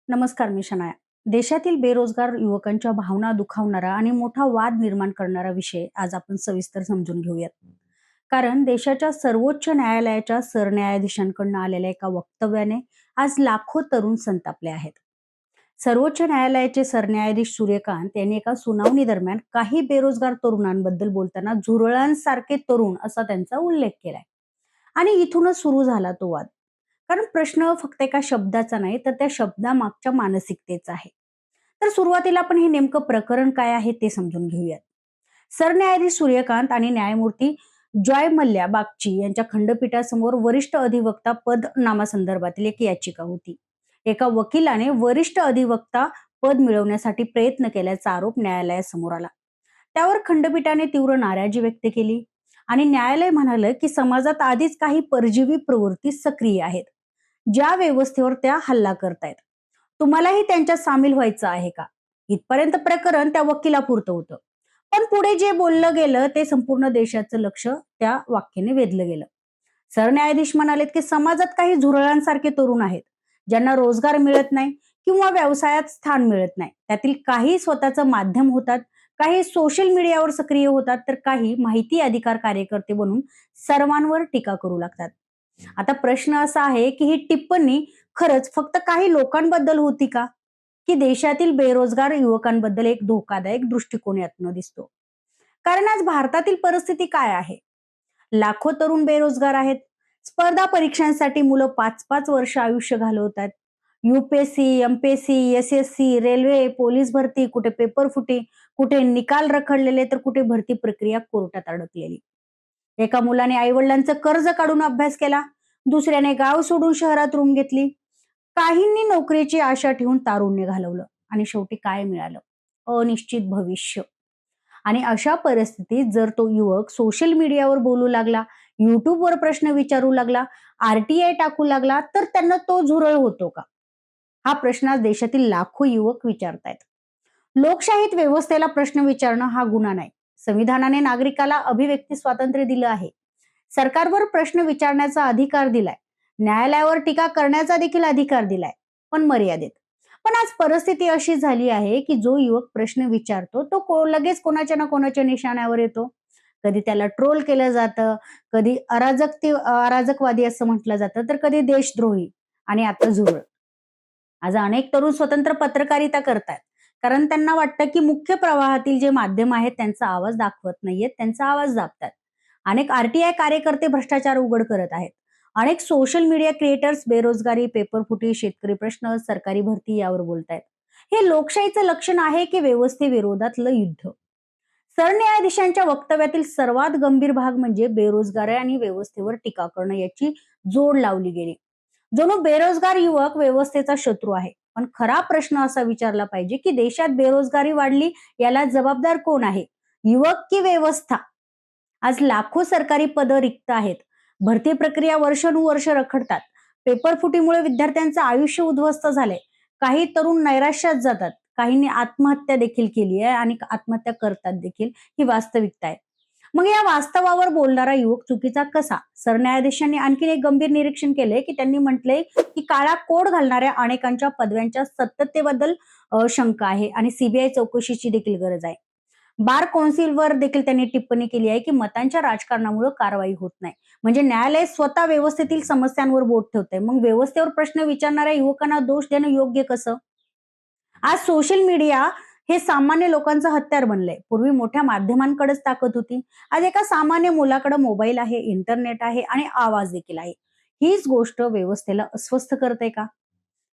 नमस्कार, मी शनाया. देशातील बेरोजगार युवकांच्या भावना दुखावणारा आणि मोठा वाद निर्माण करणारा विषय आज आपण सविस्तर समजून घेऊयात. कारण देशाच्या सर्वोच्च न्यायालयाच्या सरन्यायाधीशांकडून आलेल्या एका वक्तव्याने आज लाखो तरुण संतापले आहेत. सर्वोच्च न्यायालयाचे सरन्यायाधीश सूर्यकांत यांनी एका सुनावणी दरम्यान काही बेरोजगार तरुणांबद्दल बोलताना झुरळांसारखे तरुण असा त्यांचा उल्लेख केलाय. आणि इथूनच सुरू झाला तो वाद. कारण प्रश्न फक्त एका शब्दाचा नाही, तर त्या शब्दामागच्या मानसिकतेचा आहे. तर सुरुवातीला आपण हे नेमकं प्रकरण काय आहे ते समजून घेऊयात. सरन्यायाधीश सूर्यकांत आणि न्यायमूर्ती जॉय मल्ल्या बागची यांच्या खंडपीठासमोर वरिष्ठ अधिवक्ता पद नामासंदर्भातील एक याचिका होती. एका वकिलाने वरिष्ठ अधिवक्ता पद मिळवण्यासाठी प्रयत्न केल्याचा आरोप न्यायालयासमोर आला. त्यावर खंडपीठाने तीव्र नाराजी व्यक्त केली आणि न्यायालय म्हणालं की समाजात आधीच काही परजीवी प्रवृत्ती सक्रिय आहेत, ज्या व्यवस्थेवर त्या हल्ला करतायत. तुम्हालाही त्यांच्यात सामील व्हायचं आहे का? इथपर्यंत प्रकरण त्या वकिलापुरतं होतं. पण पुढे जे बोललं गेलं ते संपूर्ण देशाचं लक्ष त्या वाक्याने वेधलं गेलं. सरन्यायाधीश म्हणालेत की समाजात काही झुरळांसारखे तरुण आहेत, ज्यांना रोजगार मिळत नाही किंवा व्यवसायात स्थान मिळत नाही. त्यातील काही स्वतःचं माध्यम होतात, काही सोशल मीडियावर सक्रिय होतात, तर काही माहिती अधिकार कार्यकर्ते बनून सर्वांवर टीका करू लागतात. आता प्रश्न असा आहे की ही टिप्पणी खरंच फक्त काही लोकांबद्दल होती का, की देशातील बेरोजगार युवकांबद्दल एक धोकादायक दृष्टिकोन यातनं दिसतो? कारण आज भारतातील परिस्थिती काय आहे? लाखो तरुण बेरोजगार आहेत. स्पर्धा परीक्षांसाठी मुलं 5-5 वर्ष आयुष्य घालवतात. UPSC, MPSC, SSC, railway, police भरती, कुठे पेपर फुटी, कुठे निकाल रखडलेले, तर कुठे भरती प्रक्रिया कोर्टात अडकलेली. एका मुलाने आईवडिलांचं कर्ज काढून अभ्यास केला, दुसऱ्याने गाव सोडून शहरात रूम घेतली. काहींनी नोकरीची आशा ठेवून तारुण्य घालवलं आणि शेवटी काय मिळालं? अनिश्चित भविष्य. आणि अशा परिस्थितीत जर तो युवक सोशल मीडियावर बोलू लागला, युट्यूबवर प्रश्न विचारू लागला, RTI टाकू लागला, तर त्यांना तो झुरळ होतो का? हा प्रश्न आज देशातील लाखो युवक विचारतायत. लोकशाहीत व्यवस्थेला प्रश्न विचारणं हा गुन्हा नाही. संविधानाने नागरिकाला अभिव्यक्ती स्वातंत्र्य दिलं आहे. सरकारवर प्रश्न विचारण्याचा अधिकार दिलाय. न्यायालयावर टीका करण्याचा देखील अधिकार दिलाय, पण मर्यादित. पण आज परिस्थिती अशी झाली आहे की जो युवक प्रश्न विचारतो तो लगेच कोणाच्या ना कोणाच्या निशाण्यावर येतो. कधी त्याला ट्रोल केलं जातं, कधी अराजकवादी असं म्हटलं जातं, तर कधी देशद्रोही आणि आता झुरळ. आज अनेक तरुण स्वतंत्र पत्रकारिता करतात. कारण त्यांना वाटतं की मुख्य प्रवाहातील जे माध्यम आहेत त्यांचा आवाज दाखवत नाहीयेत, त्यांचा आवाज दाबतात. अनेक RTI कार्यकर्ते भ्रष्टाचार उघड करत आहेत. अनेक सोशल मीडिया क्रिएटर्स बेरोजगारी, पेपरफुटी, शेतकरी प्रश्न, सरकारी भरती यावर बोलतायत. हे लोकशाहीचं लक्षण आहे की व्यवस्थेविरोधातलं युद्ध? सरन्यायाधीशांच्या वक्तव्यातील सर्वात गंभीर भाग म्हणजे बेरोजगारी आणि व्यवस्थेवर टीका करणं याची जोड लावली गेली. जणू बेरोजगार युवक व्यवस्थेचा शत्रू आहे. पण खरा प्रश्न असा विचारला पाहिजे की देशात बेरोजगारी वाढली याला जबाबदार कोण आहे? युवक की व्यवस्था? आज लाखो सरकारी पदं रिक्त आहेत. भरती प्रक्रिया वर्षानुवर्ष रखडतात. पेपर फुटीमुळे विद्यार्थ्यांचं आयुष्य उद्ध्वस्त झालंय. काही तरुण नैराश्यात जातात. काहींनी आत्महत्या देखील केली आहे आणि आत्महत्या करतात देखील. ही वास्तविकता आहे. मग या वास्तवावर बोलणारा युवक चुकीचा कसा? सरन्यायाधीशांनी आणखीन एक गंभीर निरीक्षण केले की त्यांनी म्हटले की काळा कोड घालणाऱ्या अनेकांच्या पदव्यांच्या सत्यतेबद्दल शंका आहे आणि CBI चौकशीची देखील गरज आहे. बार कौन्सिलवर देखील त्यांनी टिप्पणी केली आहे की मतांच्या राजकारणामुळे कारवाई होत नाही. म्हणजे न्यायालय स्वतः व्यवस्थेतील समस्यांवर बोट ठेवतंय. मग व्यवस्थेवर प्रश्न विचारणाऱ्या युवकांना दोष देणं योग्य कसं? आज सोशल मीडिया हे सामान्य लोकांचं हत्यार बनलंय. पूर्वी मोठ्या माध्यमांकडेच ताकद होती. आज एका सामान्य मुलाकडे मोबाईल आहे, इंटरनेट आहे आणि आवाज देखील आहे. हीच गोष्ट व्यवस्थेला अस्वस्थ करते का?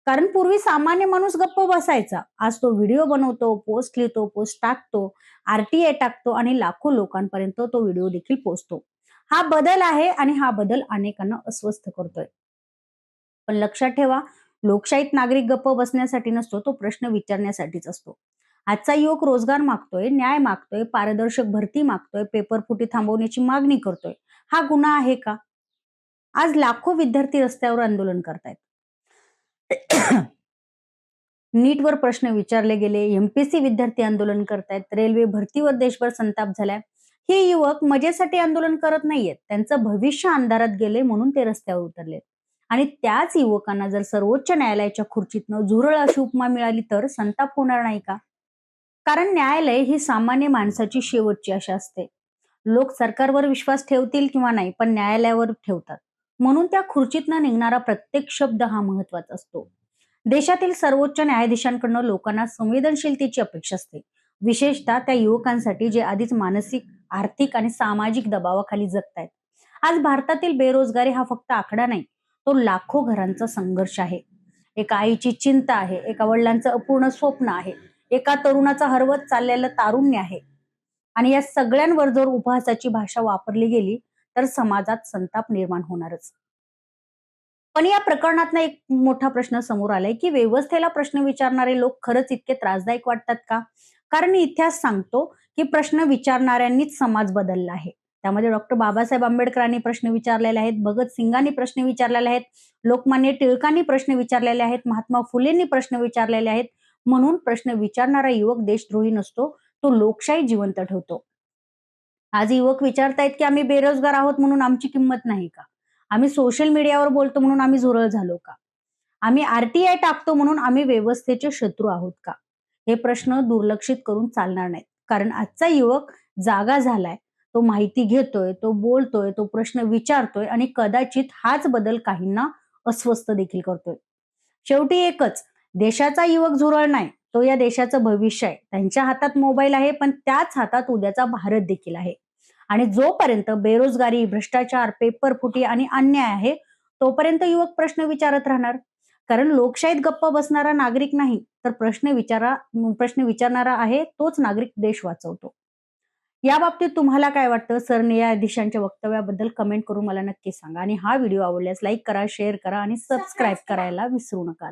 कारण पूर्वी सामान्य माणूस गप्प बसायचा. आज तो व्हिडिओ बनवतो, पोस्ट लिहितो, पोस्ट टाकतो, RTI टाकतो आणि लाखो लोकांपर्यंत तो व्हिडिओ देखील पोहोचतो. हा बदल आहे आणि हा बदल अनेकांना अस्वस्थ करतोय. पण लक्षात ठेवा, लोकशाहीत नागरिक गप्प बसण्यासाठी नसतो, तो प्रश्न विचारण्यासाठीच असतो. आजचा युवक रोजगार मागतोय, न्याय मागतोय, पारदर्शक भरती मागतोय, पेपर फुटी थांबवण्याची मागणी करतोय. हा गुन्हा आहे का? आज लाखो विद्यार्थी रस्त्यावर आंदोलन करतायत. नीटवर प्रश्न विचारले गेले, MPSC विद्यार्थी आंदोलन करतायत, रेल्वे भरतीवर देशभर संताप झालाय. हे युवक मजेसाठी आंदोलन करत नाहीयेत. त्यांचं भविष्य अंधारात गेले म्हणून ते रस्त्यावर उतरले. आणि त्याच युवकांना जर सर्वोच्च न्यायालयाच्या खुर्चीतनं झुरळ अशी उपमा मिळाली तर संताप होणार नाही का? कारण न्यायालय ही सामान्य माणसाची शेवटची आशा असते. लोक सरकारवर विश्वास ठेवतील किंवा नाही, पण न्यायालयावर ठेवतात. म्हणून त्या खुर्चीतनं निघणारा प्रत्येक शब्द हा महत्वाचा असतो. देशातील सर्वोच्च न्यायाधीशांकडनं लोकांना संवेदनशीलतेची अपेक्षा असते. विशेषतः त्या युवकांसाठी जे आधीच मानसिक, आर्थिक आणि सामाजिक दबावाखाली जगतायत. आज भारतातील बेरोजगारी हा फक्त आकडा नाही, तो लाखो घरांचा संघर्ष आहे. एका आईची चिंता आहे, एका वडिलांचं अपूर्ण स्वप्न आहे, एका तरुणाचा हरवत चाललेलं तारुण्य आहे. आणि या सगळ्यांवर जर उपहासाची भाषा वापरली गेली तर समाजात संताप निर्माण होणारच. पण या प्रकरणातनं एक मोठा प्रश्न समोर आलाय, की व्यवस्थेला प्रश्न विचारणारे लोक खरंच इतके त्रासदायक वाटतात का? कारण इतिहास सांगतो, की प्रश्न विचारणाऱ्यांनीच समाज बदलला आहे. त्यामध्ये डॉक्टर बाबासाहेब आंबेडकरांनी प्रश्न विचारलेले आहेत, भगतसिंगांनी प्रश्न विचारलेले आहेत, लोकमान्य टिळकांनी प्रश्न विचारलेले आहेत, महात्मा फुलेंनी प्रश्न विचारलेले आहेत. म्हणून प्रश्न विचारणारा युवक देशद्रोही नसतो, तो लोकशाही जिवंत ठेवतो. आज युवक विचारतायत, की आम्ही बेरोजगार आहोत म्हणून आमची किंमत नाही का? आम्ही सोशल मीडियावर बोलतो म्हणून आम्ही झुरळ झालो का? आम्ही आर-टी-आय टाकतो म्हणून आम्ही व्यवस्थेचे शत्रू आहोत का? हे प्रश्न दुर्लक्षित करून चालणार नाहीत. कारण आजचा युवक जागा झालाय. तो माहिती घेतोय, तो बोलतोय, तो प्रश्न विचारतोय आणि कदाचित हाच बदल काहींना अस्वस्थ देखील करतोय. शेवटी एकच, देशाचा युवक झुरळ नाही, तो या देशाचं भविष्य आहे. त्यांच्या हातात मोबाईल आहे, पण त्याच हातात उद्याचा भारत देखील आहे. आणि जोपर्यंत बेरोजगारी, भ्रष्टाचार, पेपरफुटी आणि अन्याय आहे, तोपर्यंत युवक प्रश्न विचारत राहणार. कारण लोकशाहीत गप्प बसणारा नागरिक नाही, तर प्रश्न विचारणारा आहे तोच नागरिक देश वाचवतो. या बाबतीत तुम्हाला काय वाटतं? सरन्यायाधीशांच्या वक्तव्याबद्दल कमेंट करून मला नक्की सांगा. आणि हा व्हिडिओ आवडल्यास लाईक करा, शेअर करा आणि सबस्क्राईब करायला विसरू नका.